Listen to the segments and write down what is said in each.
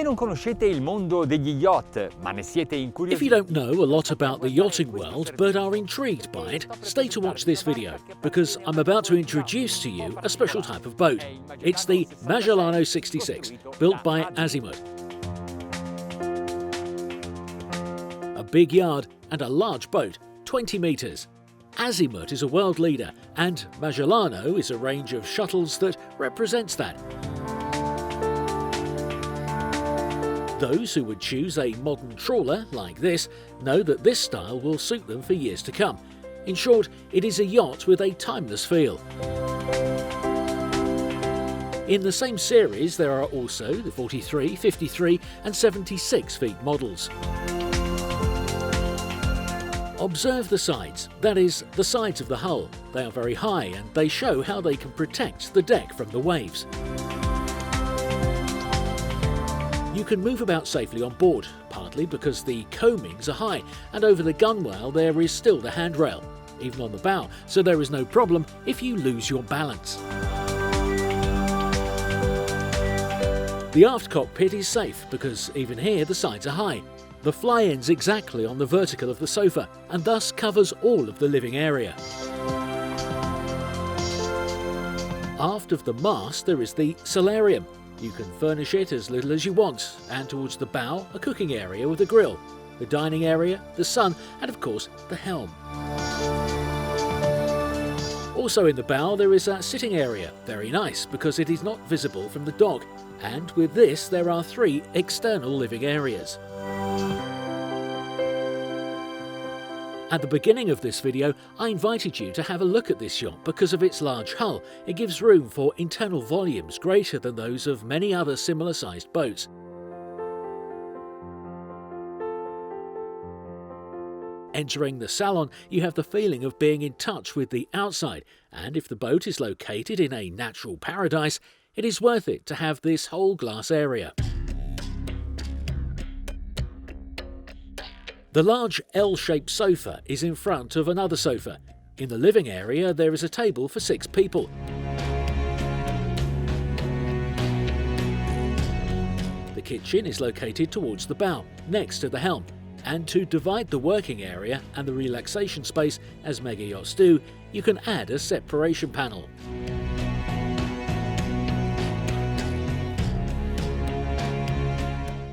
Se non conoscete il mondo degli yacht, ma ne siete incuriositi... If you don't know a lot about the yachting world but are intrigued by it, stay to watch this video, because I'm about to introduce to you a special type of boat. It's the Magellano 66, built by AZIMUT. A big yard and a large boat, 20 metres. AZIMUT is a world leader, and Magellano is a range of shuttles that represents that. Those who would choose a modern trawler like this know that this style will suit them for years to come. In short, it is a yacht with a timeless feel. In the same series there are also the 43, 53 and 76 feet models. Observe the sides, that is, the sides of the hull. They are very high and they show how they can protect the deck from the waves. You can move about safely on board, partly because the coamings are high, and over the gunwale there is still the handrail, even on the bow, so there is no problem if you lose your balance. The aft cockpit is safe because even here the sides are high. The fly ends exactly on the vertical of the sofa and thus covers all of the living area. Aft of the mast there is the solarium. You can furnish it as little as you want, and towards the bow a cooking area with a grill, the dining area, the sun and of course the helm. Also in the bow there is a sitting area, very nice because it is not visible from the dock, and with this there are 3 external living areas. At the beginning of this video, I invited you to have a look at this yacht because of its large hull. It gives room for internal volumes greater than those of many other similar sized boats. Entering the salon, you have the feeling of being in touch with the outside, and if the boat is located in a natural paradise, it is worth it to have this whole glass area. The large L-shaped sofa is in front of another sofa. In the living area there is a table for 6 people. The kitchen is located towards the bow, next to the helm, and to divide the working area and the relaxation space, as mega yachts do, you can add a separation panel.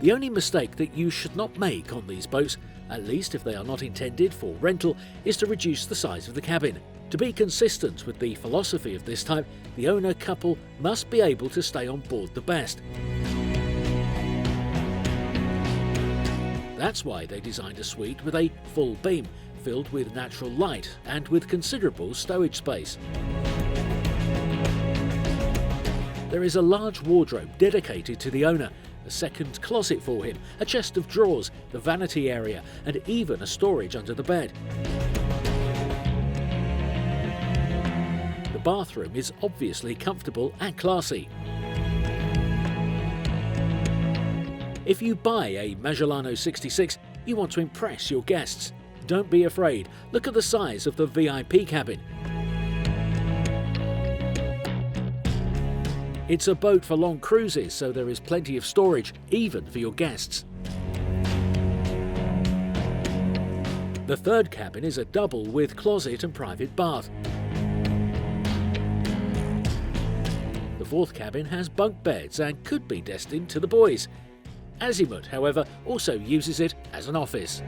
The only mistake that you should not make on these boats, at least if they are not intended for rental, is to reduce the size of the cabin. To be consistent with the philosophy of this type, the owner couple must be able to stay on board the best. That's why they designed a suite with a full beam, filled with natural light and with considerable stowage space. There is a large wardrobe dedicated to the owner, a second closet for him, a chest of drawers, the vanity area, and even a storage under the bed. The bathroom is obviously comfortable and classy. If you buy a Magellano 66, you want to impress your guests. Don't be afraid, look at the size of the VIP cabin. It's a boat for long cruises, so there is plenty of storage, even for your guests. The third cabin is a double with closet and private bath. The fourth cabin has bunk beds and could be destined to the boys. AZIMUT, however, also uses it as an office.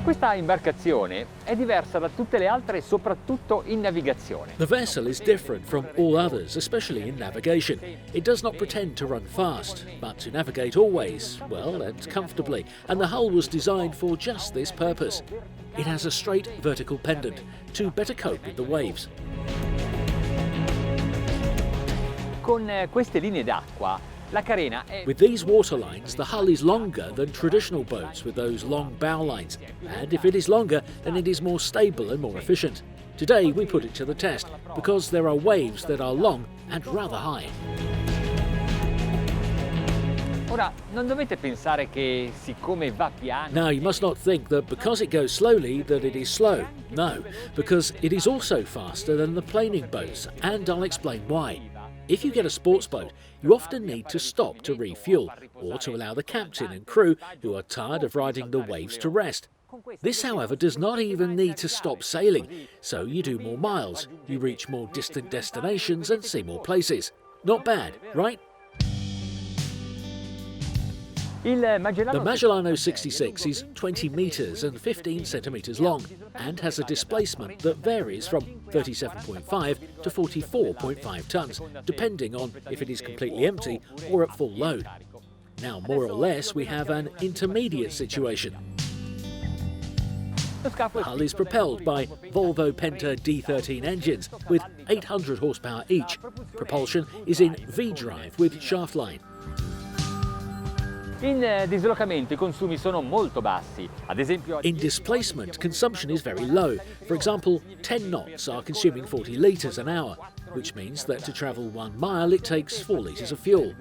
Questa imbarcazione è diversa da tutte le altre, soprattutto in navigazione. The vessel is different from all others, especially in navigation. It does not pretend to run fast, but to navigate always, well and comfortably, and the hull was designed for just this purpose. It has a straight vertical pendant to better cope with the waves. Con queste linee d'acqua, la carena è... With these water lines, the hull is longer than traditional boats with those long bow lines, and if it is longer, then it is more stable and more efficient. Today we put it to the test, because there are waves that are long and rather high. Ora, non dovete pensare che siccome va piano... Now you must not think that because it goes slowly that it is slow. No, because it is also faster than the planing boats, and I'll explain why. If you get a sports boat, you often need to stop to refuel or to allow the captain and crew who are tired of riding the waves to rest. This, however, does not even need to stop sailing, so you do more miles, you reach more distant destinations and see more places. Not bad, right? The Magellano 66 is 20 metres and 15 centimetres long and has a displacement that varies from 37.5 to 44.5 tonnes, depending on if it is completely empty or at full load. Now, more or less, we have an intermediate situation. The hull is propelled by Volvo Penta D13 engines with 800 horsepower each. Propulsion is in V-drive with shaft line. In dislocamento I consumi sono molto bassi. Ad esempio, in displacement, consumption is very low. For example, 10 knots are consuming 40 litres an hour, which means that to travel 1 mile it takes 4 litres of fuel.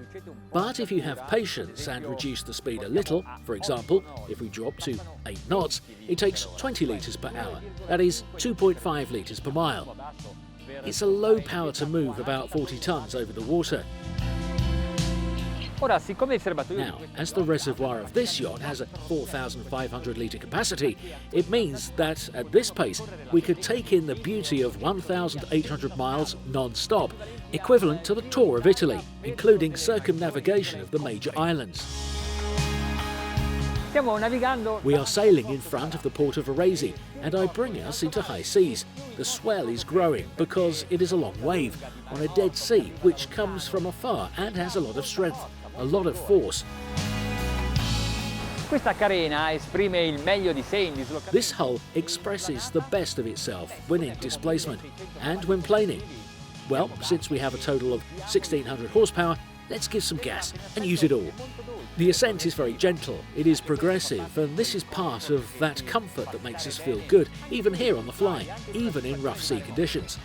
But if you have patience and reduce the speed a little, for example, if we drop to 8 knots, it takes 20 litres per hour. That is 2.5 litres per mile. It's a low power to move about 40 tonnes over the water. Now, as the reservoir of this yacht has a 4,500 litre capacity, it means that at this pace we could take in the beauty of 1,800 miles non-stop, equivalent to the tour of Italy, including circumnavigation of the major islands. We are sailing in front of the port of Aresi, and I bring us into high seas. The swell is growing because it is a long wave on a dead sea which comes from afar and has a lot of strength. A lot of force. This hull expresses the best of itself when in displacement and when planing. Well, since we have a total of 1,600 horsepower, let's give some gas and use it all. The ascent is very gentle, it is progressive, and this is part of that comfort that makes us feel good, even here on the fly, even in rough sea conditions.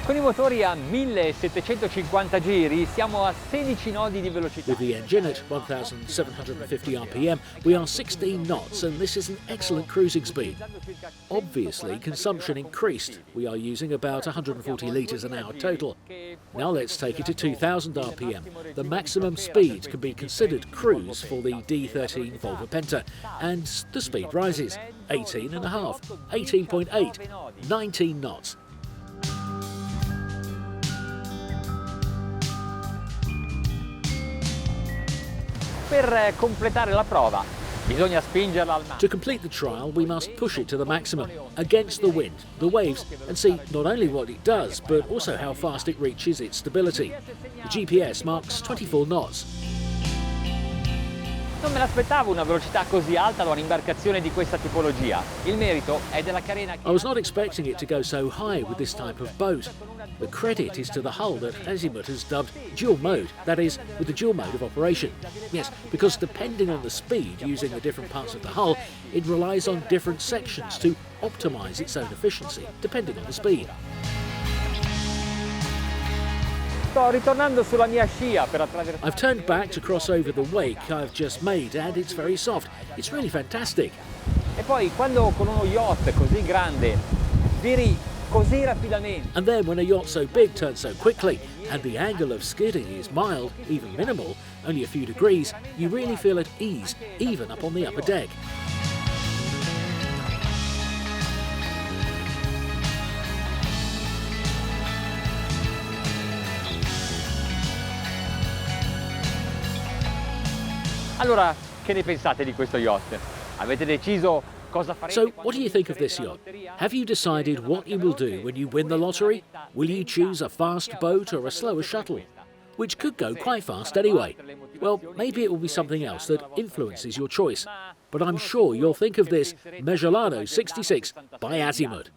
Con I motori a 1750 giri siamo a 16 nodi di velocità. With the engine at 1,750 RPM, we are 16 knots, and this is an excellent cruising speed. Obviously, consumption increased. We are using about 140 litres an hour total. Now let's take it to 2,000 RPM. The maximum speed can be considered cruise for the D13 Volvo Penta, and the speed rises. 18.5, 18.8, 19 knots. Per completare la prova, bisogna spingerla al massimo. To complete the trial, we must push it to the maximum, against the wind, the waves, and see not only what it does, but also how fast it reaches its stability. The GPS marks 24 knots. Non me l'aspettavo una velocità così alta da un'imbarcazione di questa tipologia. Il merito è della carena. I was not expecting it to go so high with this type of boat. The credit is to the hull that AZIMUT has dubbed dual mode, that is, with the dual mode of operation. Yes, because depending on the speed using the different parts of the hull, it relies on different sections to optimise its own efficiency, depending on the speed. I've turned back to cross over the wake I've just made, and it's very soft. It's really fantastic. E poi quando con uno yacht così grande viri così rapidamente. And then when a yacht so big turns so quickly, and the angle of skidding is mild, even minimal, only a few degrees, you really feel at ease, even up on the upper deck. Allora, che ne pensate di questo yacht? Avete deciso cosa farete? So, what do you think of this yacht? Have you decided what you will do when you win the lottery? Will you choose a fast boat or a slower shuttle? Which could go quite fast anyway. Well, maybe it will be something else that influences your choice. But I'm sure you'll think of this Magellano 66 by AZIMUT.